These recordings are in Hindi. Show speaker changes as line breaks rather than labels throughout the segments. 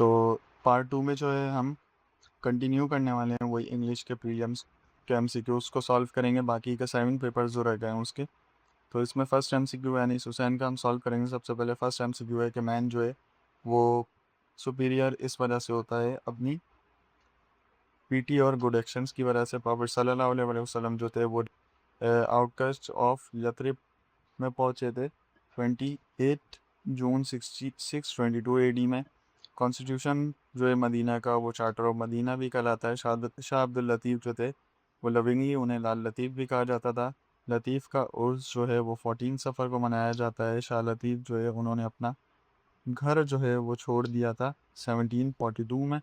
तो पार्ट 2 में जो है हम कंटिन्यू करने वाले हैं वही इंग्लिश के प्रीलिम्स के एमसीक्यूज़ को सॉल्व करेंगे, बाकी के 7 पेपर्स जो रह गए हैं उसके। तो इसमें फर्स्ट एमसीक्यू है अनीस हुसैन का हम सॉल्व करेंगे। सबसे पहले फर्स्ट एमसीक्यू है कि मैन जो है वो सुपीरियर इस वजह से होता है अपनी पीटी और गुड एक्शंस की वजह से। प्रॉफेट सल्लल्लाहु अलैहि वसल्लम जो थे वो आउटकास्ट ऑफ यथरिब में पहुँचे थे 28 जून 622 एडी में। कॉन्स्टिट्यूशन जो है मदीना का वो चार्टर ऑफ मदीना भी कहलाता है। शाह अब्दुल लतीफ़ जो थे वो लविंगली उन्हें लाल लतीफ़ भी कहा जाता था। लतीफ़ का उर्स जो है वो 14 सफ़र को मनाया जाता है। शाह लतीफ़ जो है उन्होंने अपना घर जो है वो छोड़ दिया था 1742 में।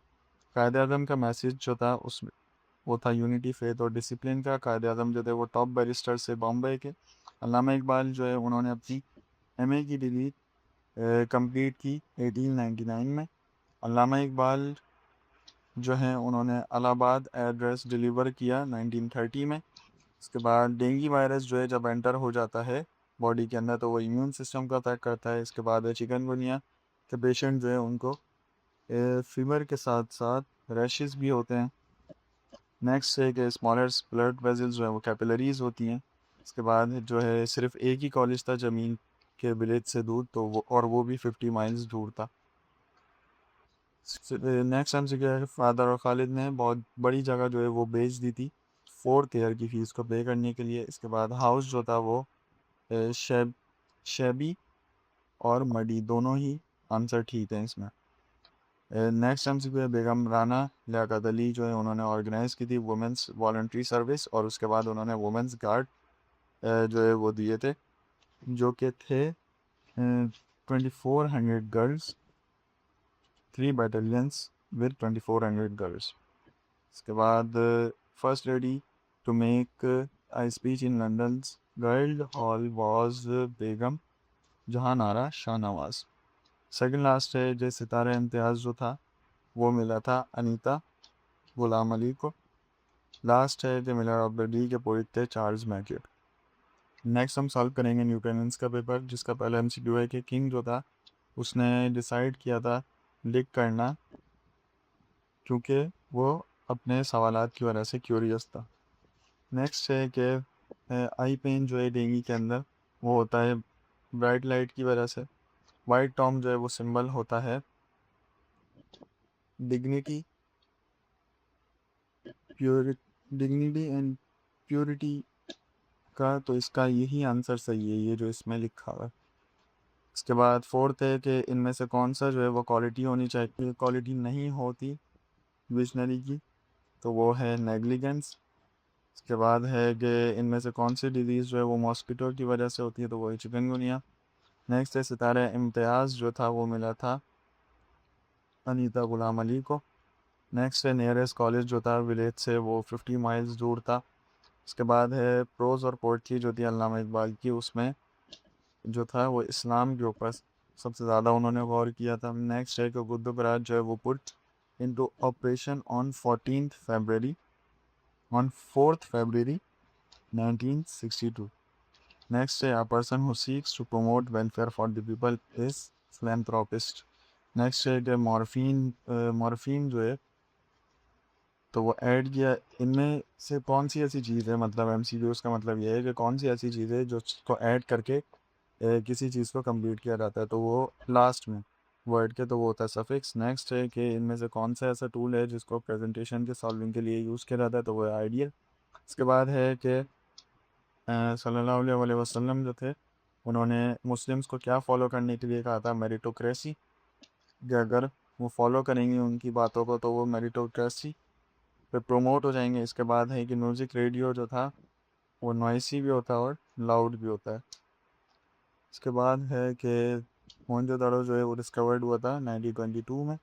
कायद आज़म का मैसेज जो था उस वो था यूनिटी फेथ और डिसिप्लिन का। कायद आज़म जो थे वो टॉप बैरिस्टर से बॉम्बे के। अल्लामा इकबाल जो है उन्होंने अपनी एमए की डिग्री कंप्लीट की 1899 में। अल्लामा इकबाल जो हैं उन्होंने इलाहाबाद एड्रेस डिलीवर किया 1930 में। इसके बाद डेंगू वायरस जो है जब एंटर हो जाता है बॉडी के अंदर तो वो इम्यून सिस्टम को अटैक करता है। इसके बाद चिकनगुनिया के पेशेंट जो है उनको फीवर के साथ साथ रैशेस भी होते हैं। नेक्स्ट है कि स्मॉलर ब्लड वेजल्स जो है वो कैपिलरीज होती हैं। इसके बाद जो है सिर्फ एक ही कॉलेज था ज़मीन के विलेज से दूर, तो वो भी 50 माइल्स दूर था। नेक्स्ट टाइम से क्या है, फादर और खालिद ने बहुत बड़ी जगह जो है वो बेच दी थी 4th ईयर की फ़ीस को पे करने के लिए। इसके बाद हाउस जो था वो शेबी और मडी दोनों ही आंसर ठीक है इसमें। नेक्स्ट टाइम से बेगम राना लियाकत अली जो है उन्होंने ऑर्गेनाइज़ की थी वुमेंस वॉलंटरी सर्विस, और उसके बाद उन्होंने वुमेंस गार्ड जो है वो दिए थे जो कि थे 2400 गर्ल्स, 3 battalions with 2400 गर्ल्स। इसके बाद first lady to make a speech in London Guildhall was Begum Jahan Ara Shahnawaz. Second last है जो सितारा इम्तियाज़ जो था वो मिला था अनीता गुलाम अली को। लास्ट है जो मिलर ऑफ द डे के पोइट थे चार्ल्स मैकेट। नेक्स्ट हम सॉल्व करेंगे न्यूटन का पेपर, जिसका पहला एमसीक्यू है कि किंग जो था उसने डिसाइड किया था लिख करना क्योंकि वो अपने सवालात की वजह से क्यूरियस था। नेक्स्ट है कि आई पेन जो है डेंगू के अंदर वो होता है ब्राइट लाइट की वजह से। वाइट टॉम जो है वो सिंबल होता है डिग्निटी डिग्निटी एंड प्योरिटी का, तो इसका यही आंसर सही है ये जो इसमें लिखा हुआ है। इसके बाद फोर्थ है कि इनमें से कौन सा जो है वो क्वालिटी होनी चाहिए, क्वालिटी नहीं होती विजनरी की, तो वो है नेग्लिजेंस। इसके बाद है कि इनमें से कौन सी डिजीज़ जो है वो मॉस्किटो की वजह से होती है, तो वो है चिकनगुनिया। नेक्स्ट है सितारा इम्तियाज़ जो था वो मिला था अनीता गुलाम अली को। नेक्स्ट है नियरेस्ट कॉलेज जो था विलेज से वो 50 माइल्स दूर था। इसके बाद है प्रोज़ और पोइट्री जो थी अल्लामा इकबाल की, उसमें जो था वो इस्लाम के ऊपर सबसे ज़्यादा उन्होंने गौर किया था। नेक्स्ट है कि कुतुब राज जो है वो put into operation on 4th February 1962। Next है a person who seeks to promote welfare for the people is philanthropist. Next है कि मॉर्फिन जो है तो वो ऐड किया। इनमें से कौन सी ऐसी चीज़ है, मतलब एमसीक्यूज़ का मतलब ये है कि कौन सी ऐसी चीज़ है जो उसको ऐड करके किसी चीज़ को कंप्लीट किया जाता है, तो वो लास्ट में वर्ड के तो वो होता है सफिक्स। नेक्स्ट है कि इनमें से कौन सा ऐसा टूल है जिसको प्रेजेंटेशन के सॉल्विंग के लिए यूज़ किया जाता है, तो वो है आइडियल। इसके बाद है कि सल्लल्लाहु अलैहि वसल्लम जो थे उन्होंने मुस्लिम्स को क्या फ़ॉलो करने के लिए कहा था, मेरिटोक्रेसी, कि अगर वो फॉलो करेंगे उनकी बातों को तो वो मेरिटोक्रेसी पे प्रमोट हो जाएंगे। इसके बाद है कि म्यूज़िक रेडियो जो था वो नॉइसी भी होता है और लाउड भी होता है। इसके बाद है कि मोहनजोदड़ो जो है वो डिस्कवर्ड हुआ था 1922 में।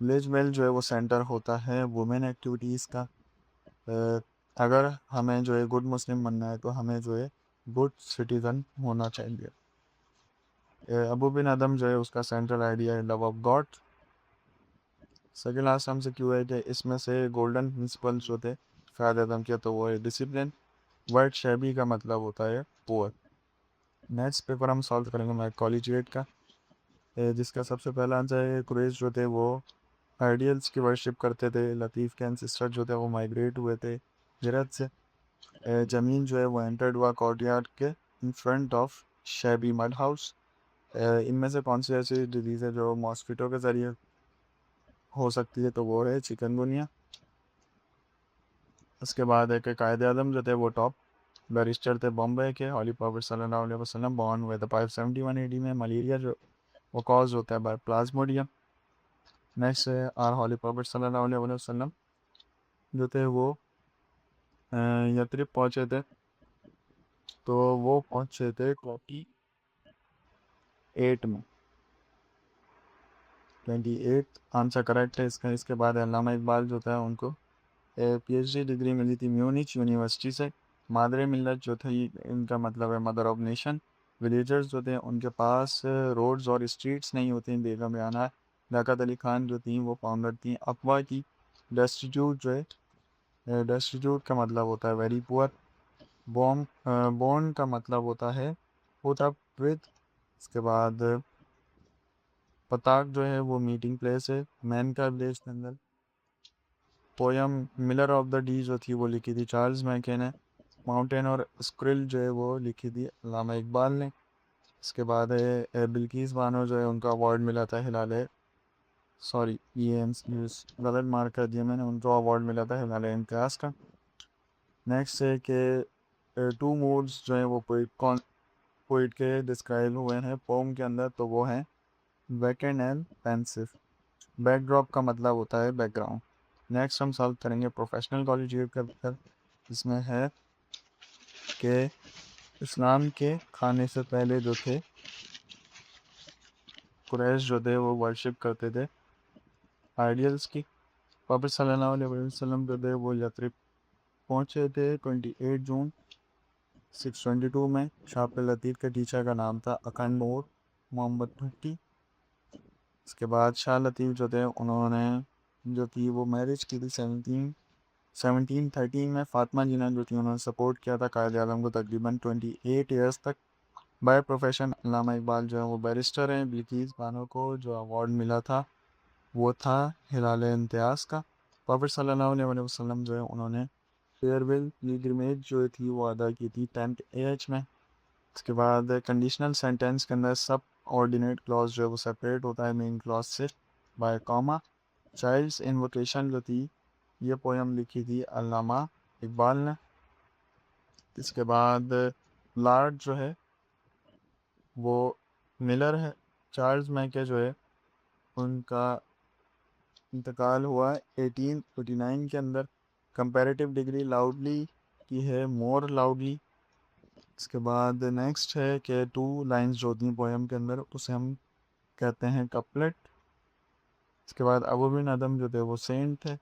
विलेज मेल जो है वो सेंटर होता है वुमेन एक्टिविटीज़ का। अ, अगर हमें जो है गुड मुस्लिम बनना है तो हमें जो है गुड सिटीज़न होना चाहिए। अबू बिन आदम जो है उसका सेंट्रल आइडिया है love of God. Second last हमसे क्यों है कि इसमें से गोल्डन प्रिंसिपल्स जो थे फ़ायद आदम के, तो वो है डिसिप्लिन। वर्ड शैबी का मतलब होता है पुअर। नेक्स्ट पेपर हम सॉल्व करेंगे मैथ कॉलेजिएट का, जिसका सबसे पहला आंसर है कुरैश जो थे वो आइडियल्स की वर्शिप करते थे। लतीफ़ के एंसेस्टर जो थे वो माइग्रेट हुए थे जरत से। ज़मीन जो है वो एंटर्ड हुआ कोर्टयार्ड के in front of shabby mud house. इनमें से कौन सी ऐसी डिजीज़ है जो मॉस्किटो के ज़रिए हो सकती है, तो वो है चिकनगुनिया। उसके बाद है कि कायद आज़म जो थे वो टॉप बैरिस्टर थे बॉम्बे के। हॉली प्रॉफिट सल्लल्लाहु अलैहि वसल्लम बॉर्न हुए थे 571 AD में। मलेरिया जो वो कॉज होता है बाय प्लाज्मोडियम। नेक्स्ट है आर हॉली प्रॉफिट सल्लल्लाहु अलैहि वसल्लम जो थे वो यथरिब पहुँचे थे, तो वो पहुँचे थे 28 में। 28 आंसर करेक्ट है इसका। इसके बाद अल्लामा इकबाल जो था उनको PhD डिग्री मिली थी म्यूनिच यूनिवर्सिटी से। मादरे मिल्लत जो थी इनका मतलब है मदर ऑफ नेशन। विलेजर्स जो थे उनके पास रोड्स और स्ट्रीट्स नहीं होती। बेगम याना लियाकत अली खान जो थी वो फाउंडर थी अफवाह की। डेस्टिट्यूट जो है, डेस्टिट्यूट का मतलब होता है वेरी पुअर। बॉर्न का मतलब होता है पुट अप विद। इसके बाद पताक जो है वो मीटिंग प्लेस है मैन का विलेज के अंदर। Poem Miller of the D जो थी वो लिखी थी चार्ल्स मैके ने। माउंटेन और स्क्रिल जो है वो लिखी थी अल्लामा इकबाल ने। इसके बाद है बिल्किस बानो जो है उनका अवार्ड मिला था हिलाल सॉरी ये गलत मार्क कर दिया मैंने। उनको अवार्ड मिला था हिलाल इम्तियाज़ का। नेक्स्ट है कि टू मूड्स जो है वो पोइट के डिस्क्राइब हुए हैं पोम के अंदर, तो वो हैं वैकेंड एंड पेंसिव। बैकड्रॉप का मतलब होता है बैकग्राउंड। नेक्स्ट हम सॉल्व करेंगे प्रोफेशनल कॉलेजिएट का पेपर। इसमें है कि इस्लाम के खाने से पहले जो थे कुरैश जो थे वो वर्शिप करते थे आइडियल्स की। प्रॉफेट सल्लल्लाहु अलैहि वसल्लम जो थे वो यथरिब पहुँचे थे 28 जून 622 में। शाह लतीफ़ के टीचर का नाम था अखंड मोहम्मद भट्टी। इसके बाद शाह लतीफ़ जो थे उन्होंने जो थी वो मैरिज की थी 1713 में। फ़ातिमा जिन्ना जो थी उन्होंने सपोर्ट किया था कायद आज़म को तकरीबन 28 ईयर्स तक। बाय प्रोफेशन अल्लामा इकबाल जो है वो बैरिस्टर हैं। बिल्किस बानो को जो अवार्ड मिला था वो था हिलाल इम्तियाज़ का। प्रॉफेट सल्लल्लाहु अलैहि वसल्लम जो है उन्होंने फेयरवेल पिलग्रिमेज जो थी वो अदा की थी 10th एज में। इसके बाद कंडीशनल सेंटेंस के अंदर सब ऑर्डिनेट क्लॉज जो है वो सेपरेट होता है मेन क्लॉज से बाय कॉमा। चाइल्ड्स इन्वोकेशन जो थी ये पोयम लिखी थी अल्लामा इकबाल ने। इसके बाद लार्ड जो है वो मिलर है। चार्ल्स मैके जो है उनका इंतकाल हुआ 1849 के अंदर। कंपैरेटिव डिग्री लाउडली की है मोर लाउडली। इसके बाद नेक्स्ट है कि टू लाइंस जो होती हैं पोएम के अंदर उसे हम कहते हैं कपलेट। इसके बाद अबू बिन अदम जो थे वो सेंट थे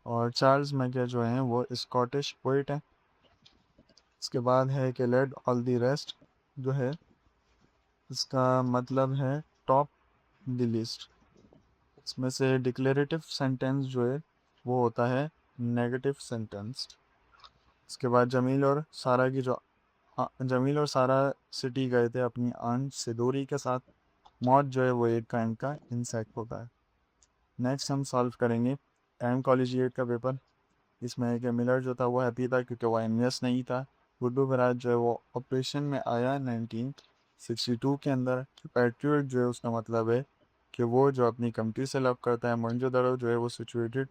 और चार्ल्स मैके जो हैं वो स्कॉटिश पोइट हैं। इसके बाद है कि लेट ऑल दी रेस्ट जो है इसका मतलब है टॉप द लिस्ट। इसमें से डिक्लेरेटिव सेंटेंस जो है वो होता है नेगेटिव सेंटेंस। इसके बाद जमील और सारा सिटी गए थे अपनी आंट से दूरी के साथ। मौत जो है वो एक काइंड का इंसेक्ट होता है। नेक्स्ट हम सॉल्व करेंगे टाइम कॉलेजिएट का पेपर। इसमें है कि मिलर जो था वो हैप्पी था क्योंकि वो एमएस नहीं था। गुड्डू बराज जो है वो ऑपरेशन में आया 1962 के अंदर। पैट्रियट जो है उसका मतलब है कि वो जो अपनी कंट्री से लव करता है। मोहनजोदड़ो जो है वो सिचुएटेड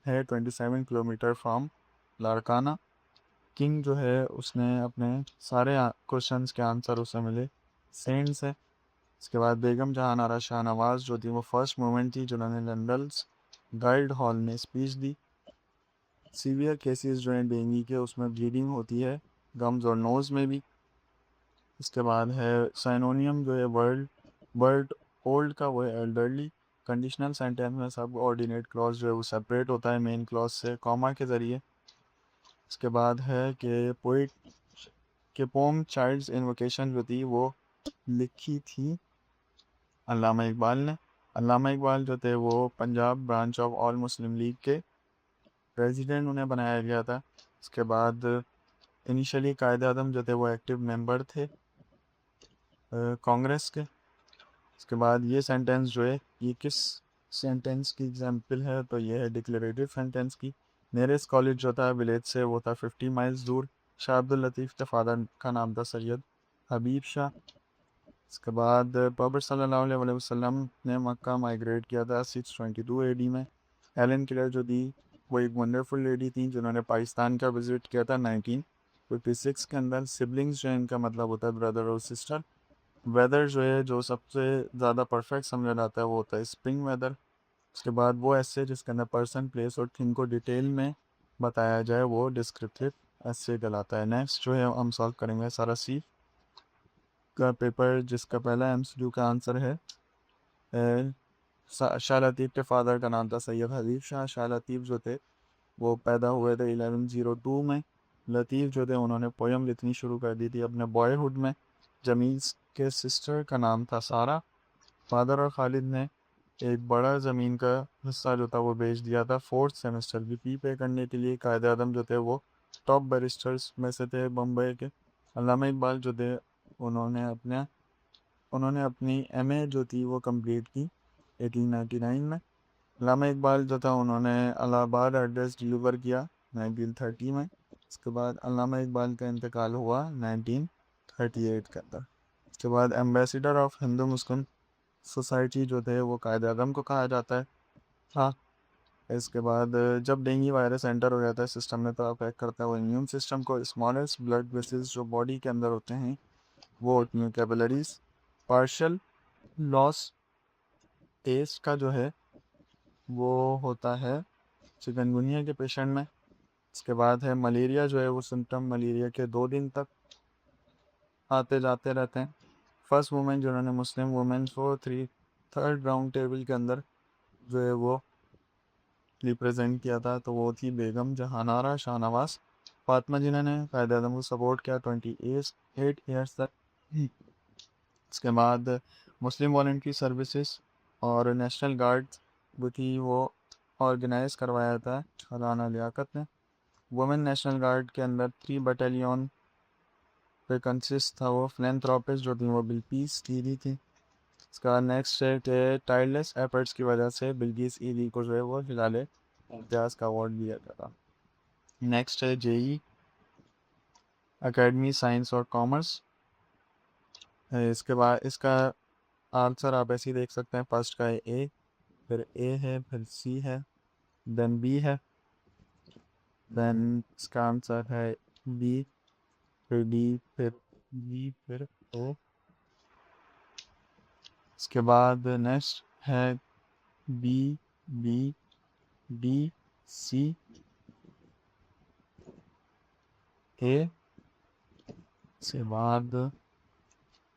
है 27 किलोमीटर फ्राम लारकाना। किंग जो है उसने अपने सारे क्वेश्चंस के आंसर उसे मिले सेंट से। इसके बाद बेगम जहान आरा शाहनवाज जो थी वो फर्स्ट वूमेन थी जिन्होंने लंडन्स गाइल्ड हॉल में स्पीच दी। सीवियर केसेस जो हैं डेंगू के उसमें ब्लीडिंग होती है गम्स और नोज़ में भी। इसके बाद है साइनोनियम जो है वर्ल्ड ओल्ड का वो है एल्डरली। कंडीशनल सेंटेंस में सब ऑर्डिनेट क्लॉज जो है वो सेपरेट होता है मेन क्लॉज से कॉमा के ज़रिए। इसके बाद है कि पोइट के पोम चाइल्ड्स इन्वोकेशन जो थी वो लिखी थी अल्लामा इकबाल ने। अल्लामा इकबाल जो थे वो Punjab branch of all Muslim league के प्रेसिडेंट उन्हें बनाया गया था। इसके बाद इनिशियली कायद आज़म जो थे वो एक्टिव मेंबर थे कांग्रेस के। इसके बाद ये सेंटेंस जो है ये किस सेंटेंस की एग्जाम्पल है तो ये है डिक्लेरेटिव सेंटेंस की। नियरेस्ट कॉलेज जो था विलेज से वो था 50 माइल्स दूर। शाह अब्दुल लतीफ़ के फादर का नाम था सैयद हबीब शाह। इसके बाद प्रॉफेट सल्लल्लाहु अलैहि वसल्लम ने मक्का माइग्रेट किया था 622 एडी में। एलन क्लेयर जो थी वो एक वंडरफुल लेडी थी जिन्होंने पाकिस्तान का विज़िट किया था 1956 के अंदर। सिबलिंग्स जो है इनका मतलब होता है ब्रदर और सिस्टर। वेदर जो है जो सबसे ज़्यादा परफेक्ट समझा जाता है वो होता है स्प्रिंग वेदर। उसके बाद वो ऐसे जिसके अंदर पर्सन प्लेस और थिंग को डिटेल में बताया जाए वो डिस्क्रिप्टिव ऐसे कहलाता है। नेक्स्ट जो है हम सॉल्व करेंगे सारा सी का पेपर जिसका पहला एमसीक्यू का आंसर है शाह लतीफ़ के फादर का नाम था सैयद हबीब शाह। शाह लतीफ़ जो थे वो पैदा हुए थे 1102 में। लतीफ़ जो थे उन्होंने पोयम लिखनी शुरू कर दी थी अपने बॉयहुड में। जमील के सिस्टर का नाम था सारा। फादर और खालिद ने एक बड़ा ज़मीन का हिस्सा जो था वो बेच दिया था फोर्थ सेमेस्टर की फ़ी पे करने के लिए। कायदे आज़म जो थे वो टॉप बैरिस्टर्स में से थे बम्बई के। अल्लामा इकबाल जो थे उन्होंने अपनी एमए जो थी वो कंप्लीट की 1899 में। अल्लामा इकबाल जो था उन्होंने इलाहाबाद एड्रेस डिलीवर किया 1930 में। इसके बाद अल्लामा इकबाल का इंतकाल हुआ 1938 के अंदर। इसके बाद ambassador of Hindu Muslim society जो थे वो कायद आज़म को कहा जाता है। हाँ, इसके बाद जब डेंगू वायरस एंटर हो जाता है सिस्टम में तो अफेक्ट करता है वो इम्यून सिस्टम को। स्मॉलेस्ट ब्लड वेसल्स जो बॉडी के अंदर होते हैं वो होती हैं कैपिलरीज। पार्शल लॉस टेस्ट का जो है वो होता है चिकनगुनिया के पेशेंट में। इसके बाद है मलेरिया जो है वो सिम्टम मलेरिया के 2 दिन तक आते जाते रहते हैं। फर्स्ट वुमेन जिन्होंने मुस्लिम वुमेन को थर्ड राउंड टेबल के अंदर जो है वो रिप्रेजेंट किया था तो वो थी बेगम जहानारा शाहनवाज फातिमा जिन्होंने कायद आज़म को सपोर्ट किया 28 ईयर्स तक। इसके बाद मुस्लिम वॉल्ट्री सर्विसेज और नेशनल गार्ड वो थी वो ऑर्गेनाइज करवाया था राना लियाकत ने। वुमेन नेशनल गार्ड के अंदर 3 बटालियन पे कंसिस्ट था वो फिलैंथ्रोपिस्ट जो थी वो बिल्किस ईदी थी। इसका नेक्स्ट है टायरलेस एफर्ट्स की वजह से बिल्किस ईदी को जो है वो हिलाले इम्तियाज़ का अवार्ड दिया गया था। नेक्स्ट है जेई एकेडमी साइंस और कॉमर्स। इसके बाद इसका आंसर आप ऐसे ही देख सकते हैं। फर्स्ट का है ए, फिर ए है, फिर सी है, देन बी है, देन इसका आंसर है बी, फिर डी, फिर बी, फिर ओ। इसके बाद नेक्स्ट है बी, बी, डी, सी, ए। इसके बाद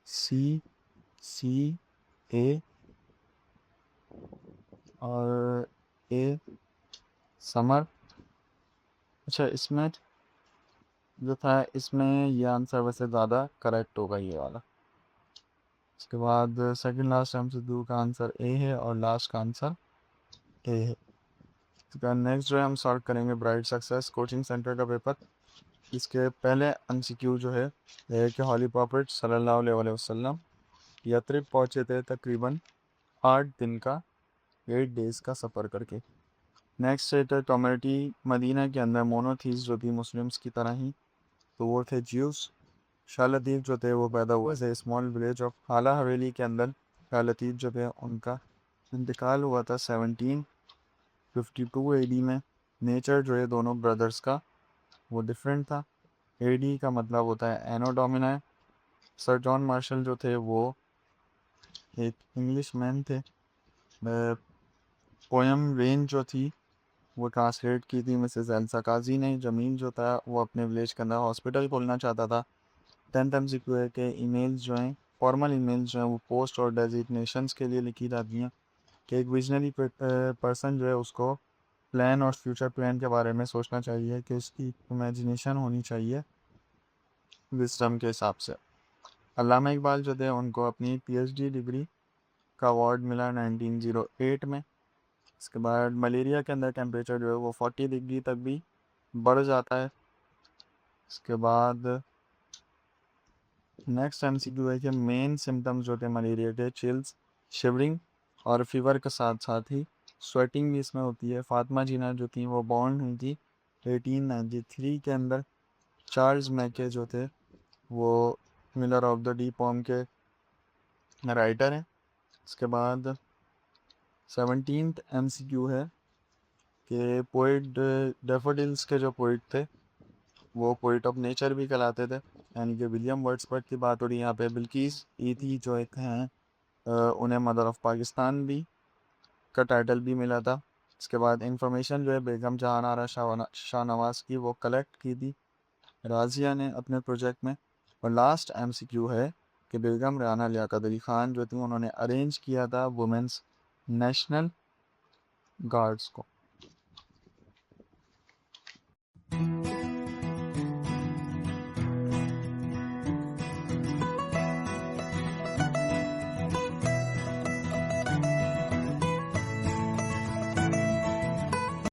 सी, सी, ए और ए समर। अच्छा, इसमें जो था इसमें ये आंसर वैसे ज़्यादा करेक्ट होगा ये वाला। इसके बाद सेकंड लास्ट एमसीक्यू का आंसर ए है और लास्ट का आंसर ए है। इसका नेक्स्ट जो है हम सॉल्व करेंगे ब्राइट सक्सेस कोचिंग सेंटर का पेपर। इसके पहले एमसीक्यू जो है कि हॉली प्रॉफिट सल्लल्लाहु अलैहि वसल्लम यथरिब पहुँचे थे तकरीबन 8 दिन का 8 डेज़ का सफ़र करके। नेक्स्ट है तो कम्युनिटी मदीना के अंदर मोनोथीस जो थी मुस्लिम्स की तरह ही तो वो थे ज्यूस। शाह लतीफ़ जो थे वो पैदा हुए थे स्मॉल विलेज ऑफ हाला हवेली के अंदर। शाह लतीफ़ जो थे उनका इंतकाल हुआ था 1752 एडी में। नेचर जो है दोनों ब्रदर्स का वो डिफरेंट था। एडी का मतलब होता है एनो डोमिना। सर जॉन मार्शल जो थे वो एक इंग्लिश मैन थे। पोएम रेंज जो थी वो ट्रांसलेट की थी मिसेस एल्सा काजी ने। जमीन जो था वो अपने विलेज के अंदर हॉस्पिटल खोलना चाहता था। 10th एमसीक्यू है कि ईमेल्स जो हैं फॉर्मल ईमेल्स जो हैं वो पोस्ट और डेजिग्नेशंस के लिए लिखी जाती हैं कि एक विजनरी पर्सन जो है उसको प्लान और फ्यूचर प्लान के बारे में सोचना चाहिए कि उसकी इमेजिनेशन होनी चाहिए विजडम के हिसाब से। अल्लामा इकबाल जो थे उनको अपनी पीएचडी डिग्री का अवार्ड मिला 1908 में। इसके बाद मलेरिया के अंदर टेम्परेचर जो है वो 40 डिग्री तक भी बढ़ जाता है। इसके बाद नेक्स्ट एमसीक्यू है कि मेन सिम्टम्स जो थे मलेरिया के चिल्स, शिवरिंग और फीवर के साथ साथ ही स्वेटिंग भी इसमें होती है। फातिमा जीना जो थी वो बॉर्न हुई थी 1893 के अंदर। चार्ल्स मैके जो थे वो Miller of the Dee poem के राइटर हैं। इसके बाद 17th MCQ है कि पोइट डेफोडिल्स के जो पोइट थे वो पोइट ऑफ नेचर भी कहलाते थे, यानी कि विलियम वर्ड्सवर्थ की बात हो रही है यहाँ पे। बिल्किस ईदी जो एक हैं उन्हें मदर ऑफ पाकिस्तान भी का टाइटल भी मिला था। इसके बाद इंफॉर्मेशन जो है बेगम जहान आरा शाहनवाज की वो कलेक्ट की थी राजिया ने अपने प्रोजेक्ट में। और लास्ट MCQ है कि बेगम राना लियाकत अली ख़ान जो थी उन्होंने अरेंज किया था वुमेंस नेशनल गार्ड्स को।